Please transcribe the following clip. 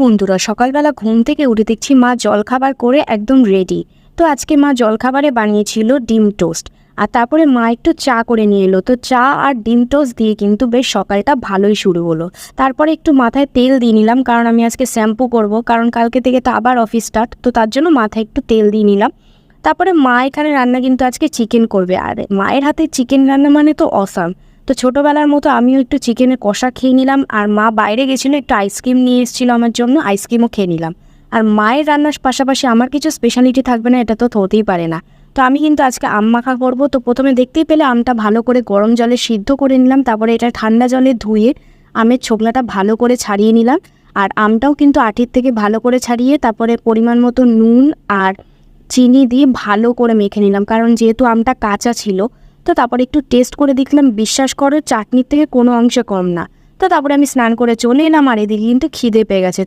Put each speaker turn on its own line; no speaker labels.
বন্ধুরা, সকালবেলা ঘুম থেকে উঠে দেখছি মা জলখাবার করে একদম রেডি। তো আজকে মা জলখাবারে বানিয়েছিল ডিম টোস্ট, আর তারপরে মা একটু চা করে নিয়ে এলো। তো চা আর ডিম টোস্ট দিয়ে কিন্তু বেশ সকালটা ভালোই শুরু হলো। তারপরে একটু মাথায় তেল দিয়ে নিলাম, কারণ আমি আজকে শ্যাম্পু করব, কারণ কালকে থেকে তো আবার অফিস স্টার্ট, তো তার জন্য মাথায় একটু তেল দিয়ে নিলাম। তারপরে মা এখানে রান্না কিন্তু আজকে চিকেন করবে, আর মায়ের হাতে চিকেন রান্না মানে তো অসাম। তো ছোটোবেলার মতো আমিও একটু চিকেনের কষা খেয়ে নিলাম, আর মা বাইরে গেছিলো, একটু আইসক্রিম নিয়ে এসেছিলো আমার জন্য, আইসক্রিমও খেয়ে নিলাম। আর মায়ের রান্নার পাশাপাশি আমার কিছু স্পেশালিটি থাকবে না, এটা তো হতেই পারে না। তো আমি কিন্তু আজকে আম মাখা করবো। তো প্রথমে দেখতেই পেলে আমটা ভালো করে গরম জলে সিদ্ধ করে নিলাম, তারপরে এটা ঠান্ডা জলে ধুয়ে আমের ছোকলাটা ভালো করে ছাড়িয়ে নিলাম। আর আমটাও কিন্তু আটির থেকে ভালো করে ছাড়িয়ে তারপরে পরিমাণ মতো নুন আর চিনি দিয়ে ভালো করে মেখে নিলাম, কারণ যেহেতু আমটা কাঁচা ছিল। তো তারপরে একটু টেস্ট করে দেখলাম, বিশ্বাস করো চাটনির থেকে কোনো অংশে কম না। তো তারপরে আমি স্নান করে চলে এলাম, আর এদিকে কিন্তু খিদে পেয়ে গেছে। তো